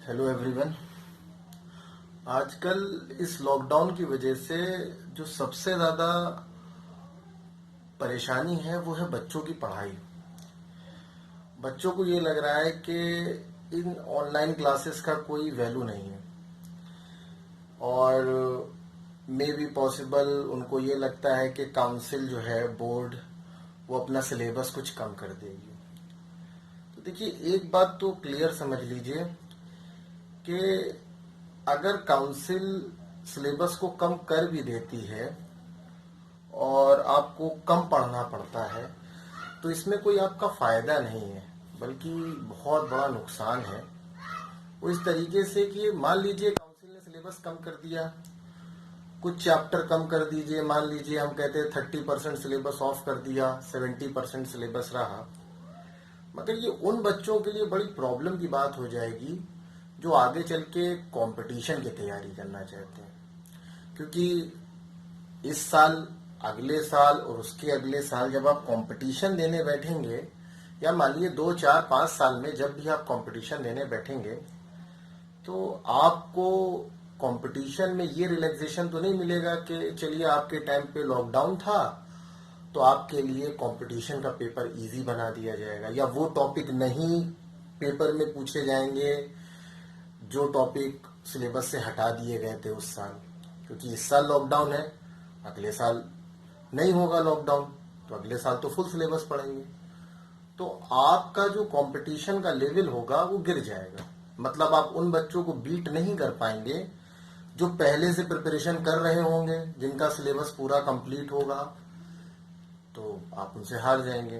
Hello everyone. आजकल इस lockdown की वजह से जो सबसे ज़्यादा परेशानी है वो है बच्चों की पढ़ाई। बच्चों को ये लग रहा है कि इन ऑनलाइन क्लासेस का कोई वैल्यू नहीं है और मे बी पॉसिबल उनको ये लगता है कि काउंसिल जो है बोर्ड वो अपना सिलेबस कुछ कम कर देगी। तो देखिए, एक बात तो क्लियर समझ लीजिए कि अगर काउंसिल सिलेबस को कम कर भी देती है और आपको कम पढ़ना पड़ता है तो इसमें कोई आपका फायदा नहीं है, बल्कि बहुत बड़ा नुकसान है। वो इस तरीके से कि मान लीजिए काउंसिल ने सिलेबस कम कर दिया, कुछ चैप्टर कम कर दीजिए, मान लीजिए हम कहते हैं 30% सिलेबस ऑफ कर दिया, 70% सिलेबस रहा, मगर ये उन बच्चों के लिए बड़ी प्रॉब्लम की बात हो जाएगी जो आगे चल के कंपटीशन की तैयारी करना चाहते हैं। क्योंकि इस साल, अगले साल और उसके अगले साल जब आप कंपटीशन देने बैठेंगे, या मान लीजिए 2 4 5 साल में जब भी आप कंपटीशन देने बैठेंगे, तो आपको कंपटीशन में ये रिलैक्सेशन तो नहीं मिलेगा कि चलिए आपके टाइम पे लॉकडाउन था तो आपके लिए कंपटीशन का पेपर इजी बना दिया जाएगा, या वो टॉपिक नहीं पेपर में पूछे जाएंगे जो टॉपिक सिलेबस से हटा दिए गए थे उस साल। क्योंकि इस साल लॉकडाउन है, अगले साल नहीं होगा लॉकडाउन, तो अगले साल तो फुल सिलेबस पढ़ेंगे। तो आपका जो कंपटीशन का लेवल होगा वो गिर जाएगा। मतलब आप उन बच्चों को बीट नहीं कर पाएंगे जो पहले से प्रिपरेशन कर रहे होंगे, जिनका सिलेबस पूरा कंप्लीट होगा, तो आप उनसे हार जाएंगे।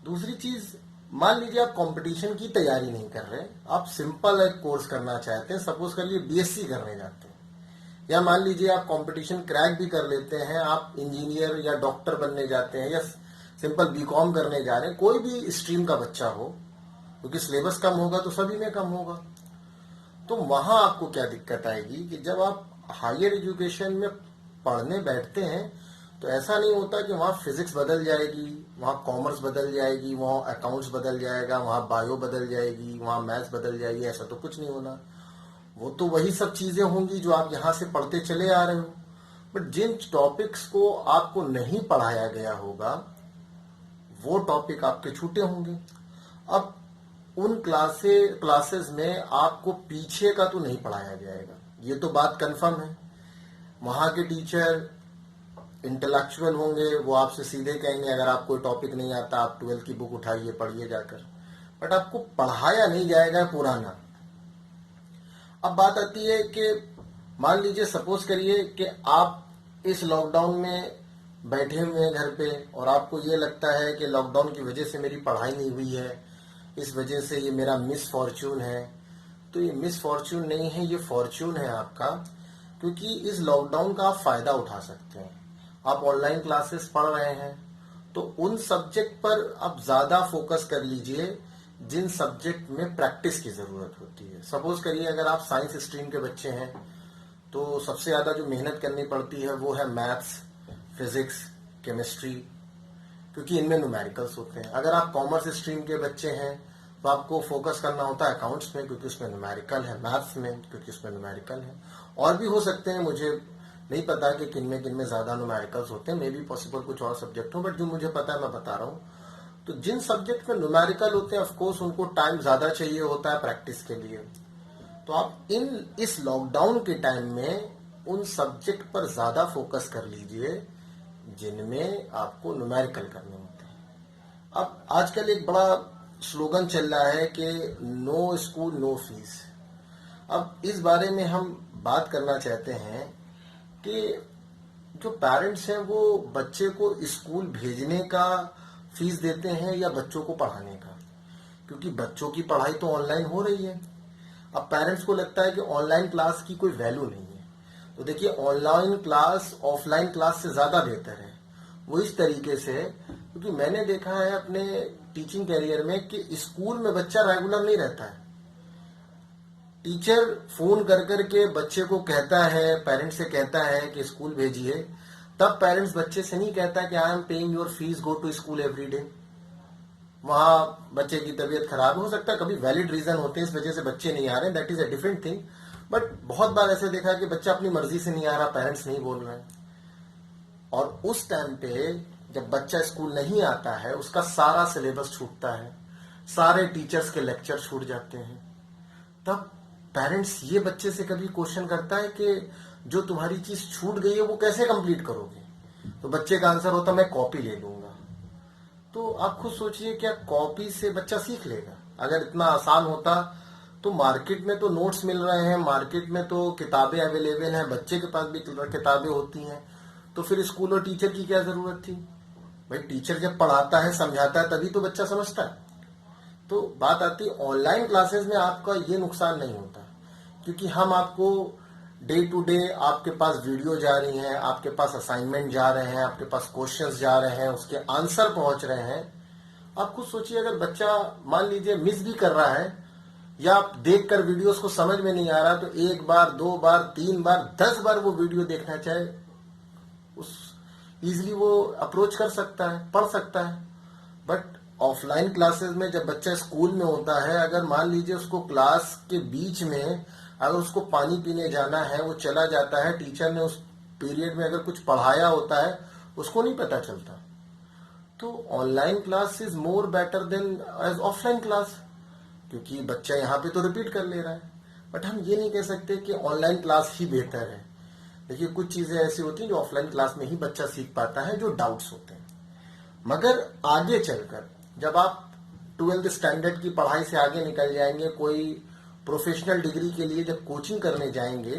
दूसरी चीज, मान लीजिए आप कंपटीशन की तैयारी नहीं कर रहे, आप सिंपल एक कोर्स करना चाहते हैं, सपोज करिए बीएससी करने जाते हैं, या मान लीजिए आप कंपटीशन क्रैक भी कर लेते हैं, आप इंजीनियर या डॉक्टर बनने जाते हैं, या सिंपल बीकॉम करने जा रहे हैं, कोई भी स्ट्रीम का बच्चा हो, क्योंकि सिलेबस कम होगा तो सभी में कम होगा। तो वहां आपको क्या दिक्कत आएगी कि जब आप हायर एजुकेशन में पढ़ने बैठते हैं तो ऐसा नहीं होता कि वहाँ फिजिक्स बदल जाएगी, वहाँ कॉमर्स बदल जाएगी, वहाँ अकाउंट्स बदल जाएगा, वहाँ बायो बदल जाएगी, वहाँ मैथ्स बदल जाएगी। ऐसा तो कुछ नहीं होना। वो तो वही सब चीजें होंगी जो आप यहाँ से पढ़ते चले आ रहे हो, बट जिन टॉपिक्स को आपको नहीं पढ़ाया गया होगा वो टॉपिक आपके छूटे होंगे। अब उन क्लासेस में आपको पीछे का तो नहीं पढ़ाया जाएगा, ये तो बात कंफर्म है। वहाँ के टीचर इंटेलेक्चुअल होंगे, वो आपसे सीधे कहेंगे अगर आप कोई टॉपिक नहीं आता आप 12th की बुक उठाइए, पढ़िए जाकर, बट आपको पढ़ाया नहीं जाएगा पुराना। अब बात आती है कि मान लीजिए, सपोज करिए कि आप इस लॉकडाउन में बैठे हुए हैं घर पे और आपको ये लगता है कि लॉकडाउन की वजह से मेरी पढ़ाई नहीं हुई है, इस वजह से ये मेरा मिस फॉर्च्यून है। तो ये मिस फॉर्च्यून नहीं है, ये फॉर्च्यून है आपका, क्योंकि इस लॉकडाउन का आप फायदा उठा सकते हैं। आप ऑनलाइन क्लासेस पढ़ रहे हैं तो उन सब्जेक्ट पर आप ज्यादा फोकस कर लीजिए जिन सब्जेक्ट में प्रैक्टिस की जरूरत होती है। सपोज करिए अगर आप साइंस स्ट्रीम के बच्चे हैं तो सबसे ज्यादा जो मेहनत करनी पड़ती है वो है मैथ्स, फिजिक्स, केमिस्ट्री, क्योंकि इनमें न्यूमेरिकल्स होते हैं। अगर आप कॉमर्स स्ट्रीम के बच्चे हैं तो आपको फोकस करना होता है अकाउंट्स में, क्योंकि उसमें न्यूमेरिकल है, मैथ्स में क्योंकि उसमें न्यूमेरिकल है, और भी हो सकते हैं, मुझे नहीं पता कि किन में ज्यादा न्यूमेरिकल्स होते हैं, मे बी पॉसिबल कुछ और सब्जेक्ट हो, बट जो मुझे पता है मैं बता रहा हूँ। तो जिन सब्जेक्ट में न्यूमेरिकल होते हैं ऑफकोर्स उनको टाइम ज्यादा चाहिए होता है प्रैक्टिस के लिए। तो आप इस लॉकडाउन के टाइम में उन सब्जेक्ट पर ज्यादा फोकस कर लीजिए जिनमें आपको न्यूमेरिकल करने होते हैं। अब आजकल एक बड़ा स्लोगन चल रहा है कि नो स्कूल नो फीस। अब इस बारे में हम बात करना चाहते हैं कि जो पेरेंट्स हैं वो बच्चे को स्कूल भेजने का फीस देते हैं या बच्चों को पढ़ाने का, क्योंकि बच्चों की पढ़ाई तो ऑनलाइन हो रही है। अब पेरेंट्स को लगता है कि ऑनलाइन क्लास की कोई वैल्यू नहीं है, तो देखिए ऑनलाइन क्लास ऑफलाइन क्लास से ज्यादा बेहतर है। वो इस तरीके से, क्योंकि मैंने देखा है अपने टीचिंग कैरियर में कि स्कूल में बच्चा रेगुलर नहीं रहता है। टीचर फोन कर करके बच्चे को कहता है, पेरेंट्स से कहता है कि स्कूल भेजिए, तब पेरेंट्स बच्चे से नहीं कहता कि I am paying your fees, go to school every day. वहाँ बच्चे की तबीयत खराब हो सकता है, कभी वैलिड रीजन होते हैं इस वजह से बच्चे नहीं आ रहे हैं, that is a different thing. But बहुत बार ऐसे देखा है कि बच्चा अपनी मर्जी से नहीं आ रहा, पेरेंट्स नहीं बोल रहे हैं, और उस टाइम पे जब बच्चा स्कूल नहीं आता है उसका सारा सिलेबस छूटता है, सारे टीचर्स के लेक्चर छूट जाते हैं। तब पेरेंट्स ये बच्चे से कभी क्वेश्चन करता है कि जो तुम्हारी चीज छूट गई है वो कैसे कंप्लीट करोगे? तो बच्चे का आंसर होता मैं कॉपी ले लूंगा। तो आप खुद सोचिए, क्या कॉपी से बच्चा सीख लेगा? अगर इतना आसान होता तो मार्केट में तो नोट्स मिल रहे हैं, मार्केट में तो किताबें अवेलेबल हैं, बच्चे के पास भी किताबें होती हैं, तो फिर स्कूल और टीचर की क्या जरूरत थी? भाई टीचर जब पढ़ाता है समझाता है तभी तो बच्चा समझता है। तो बात आती है ऑनलाइन क्लासेस में आपका ये नुकसान नहीं होता, क्योंकि हम आपको डे टू डे आपके पास वीडियो जा रही हैं, आपके पास असाइनमेंट जा रहे हैं, आपके पास क्वेश्चंस जा रहे हैं, उसके आंसर पहुंच रहे हैं। आप खुद सोचिए, अगर बच्चा मान लीजिए मिस भी कर रहा है या आप देख कर वीडियोस को समझ में नहीं आ रहा, तो एक बार, दो बार, तीन बार, 10 बार वो वीडियो देखना चाहे उस इजिली वो अप्रोच कर सकता है, पढ़ सकता है। बट ऑफलाइन क्लासेस में जब बच्चा स्कूल में होता है, अगर मान लीजिए उसको क्लास के बीच में अगर उसको पानी पीने जाना है, वो चला जाता है, टीचर ने उस पीरियड में अगर कुछ पढ़ाया होता है उसको नहीं पता चलता। तो online class is more better than as offline class, क्योंकि बच्चा यहाँ पे तो रिपीट कर ले रहा है। बट हम ये नहीं कह सकते कि ऑनलाइन क्लास ही बेहतर है। देखिए कुछ चीजें ऐसी होती हैं जो ऑफलाइन क्लास में ही बच्चा सीख पाता है, जो डाउट्स होते हैं। मगर आगे चलकर जब आप 12th स्टैंडर्ड की पढ़ाई से आगे निकल जाएंगे, कोई प्रोफेशनल डिग्री के लिए जब कोचिंग करने जाएंगे,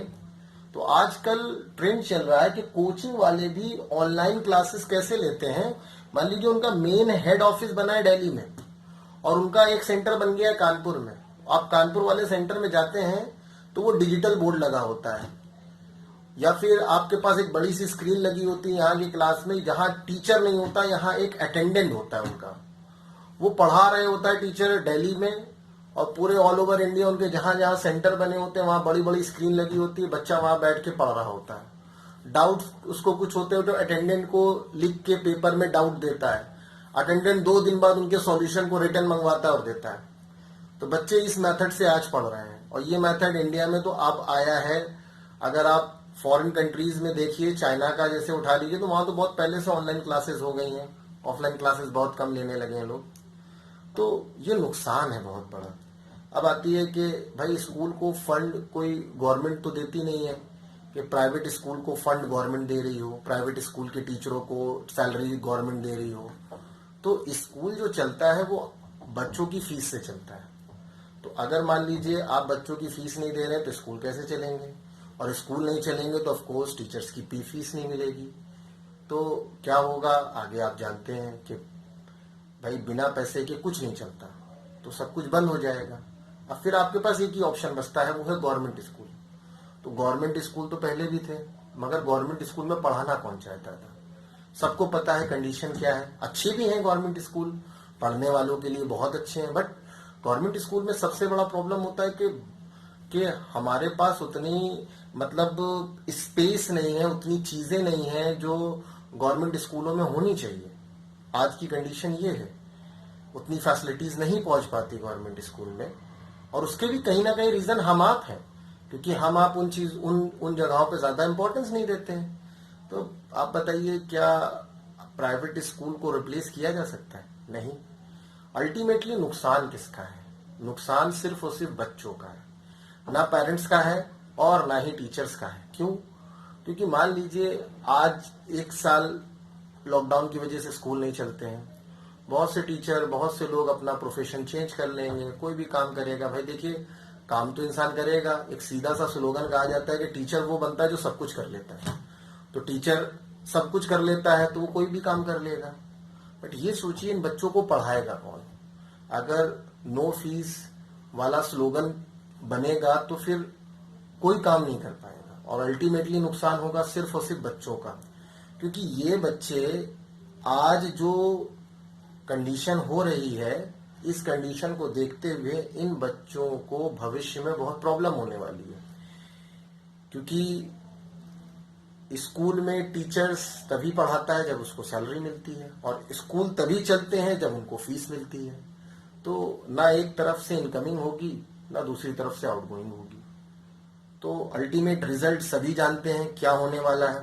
तो आजकल ट्रेंड चल रहा है कि कोचिंग वाले भी ऑनलाइन क्लासेस कैसे लेते हैं। मान लीजिए उनका मेन हेड ऑफिस बना है दिल्ली में और उनका एक सेंटर बन गया है कानपुर में। आप कानपुर वाले सेंटर में जाते हैं तो वो डिजिटल बोर्ड लगा होता है, या फिर आपके पास एक बड़ी सी स्क्रीन लगी होती है यहाँ की क्लास में, जहाँ टीचर नहीं होता, यहाँ एक अटेंडेंट होता है उनका, वो पढ़ा रहे होता है टीचर दिल्ली में, और पूरे ऑल ओवर इंडिया उनके जहां जहां सेंटर बने होते हैं वहां बड़ी बड़ी स्क्रीन लगी होती है, बच्चा वहां बैठ के पढ़ रहा होता है। डाउट उसको कुछ होते हो तो अटेंडेंट को लिख के पेपर में डाउट देता है, अटेंडेंट 2 दिन बाद उनके सॉल्यूशन को रिटर्न मंगवाता है और देता है। तो बच्चे इस मेथड से आज पढ़ रहे हैं, और ये मेथड इंडिया में तो अब आया है। अगर आप फॉरेन कंट्रीज में देखिए, चाइना का जैसे उठा लीजिए, तो वहां तो बहुत पहले से ऑनलाइन क्लासेस हो गई हैं, ऑफलाइन क्लासेस बहुत कम लेने लगे हैं लोग। तो ये नुकसान है बहुत बड़ा। अब आती है कि भाई स्कूल को फंड कोई गवर्नमेंट तो देती नहीं है, कि प्राइवेट स्कूल को फंड गवर्नमेंट दे रही हो, प्राइवेट स्कूल के टीचरों को सैलरी गवर्नमेंट दे रही हो। तो स्कूल जो चलता है वो बच्चों की फीस से चलता है। तो अगर मान लीजिए आप बच्चों की फीस नहीं दे रहे हैं तो स्कूल कैसे चलेंगे, और स्कूल नहीं चलेंगे तो ऑफकोर्स टीचर्स की फीस नहीं मिलेगी। तो क्या होगा आगे आप जानते हैं कि भाई बिना पैसे के कुछ नहीं चलता, तो सब कुछ बंद हो जाएगा। अब फिर आपके पास एक ही ऑप्शन बचता है, वो है गवर्नमेंट स्कूल। तो गवर्नमेंट स्कूल तो पहले भी थे, मगर गवर्नमेंट स्कूल में पढ़ाना कौन चाहता था? सबको पता है कंडीशन क्या है। अच्छे भी हैं गवर्नमेंट स्कूल, पढ़ने वालों के लिए बहुत अच्छे हैं, बट गवर्नमेंट स्कूल में सबसे बड़ा प्रॉब्लम होता है कि हमारे पास उतनी मतलब स्पेस नहीं है, उतनी चीजें नहीं है जो गवर्नमेंट स्कूलों में होनी चाहिए। आज की कंडीशन ये है, उतनी फैसिलिटीज नहीं पहुंच पाती गवर्नमेंट स्कूल में, और उसके भी कहीं ना कहीं रीजन हम आप हैं, क्योंकि हम आप उन जगहों पे ज्यादा इंपॉर्टेंस नहीं देते हैं। तो आप बताइए, क्या प्राइवेट स्कूल को रिप्लेस किया जा सकता है? नहीं। अल्टीमेटली नुकसान किसका है? नुकसान सिर्फ और सिर्फ बच्चों का है, ना पेरेंट्स का है और ना ही टीचर्स का है। क्यों? क्योंकि मान लीजिए आज 1 साल लॉकडाउन की वजह से स्कूल नहीं चलते हैं, बहुत से टीचर, बहुत से लोग अपना प्रोफेशन चेंज कर लेंगे, कोई भी काम करेगा। भाई देखिए, काम तो इंसान करेगा। एक सीधा सा स्लोगन कहा जाता है कि टीचर वो बनता है जो सब कुछ कर लेता है। तो टीचर सब कुछ कर लेता है तो वो कोई भी काम कर लेगा। बट ये सोचिए, इन बच्चों को पढ़ाएगा कौन? अगर नो फीस वाला स्लोगन बनेगा तो फिर कोई काम नहीं कर पाएगा, और अल्टीमेटली नुकसान होगा सिर्फ और सिर्फ बच्चों का। क्योंकि ये बच्चे आज जो कंडीशन हो रही है, इस कंडीशन को देखते हुए इन बच्चों को भविष्य में बहुत प्रॉब्लम होने वाली है। क्योंकि स्कूल में टीचर्स तभी पढ़ाता है जब उसको सैलरी मिलती है, और स्कूल तभी चलते हैं जब उनको फीस मिलती है। तो ना एक तरफ से इनकमिंग होगी, ना दूसरी तरफ से आउटगोइंग होगी। तो अल्टीमेट रिजल्ट सभी जानते हैं क्या होने वाला है।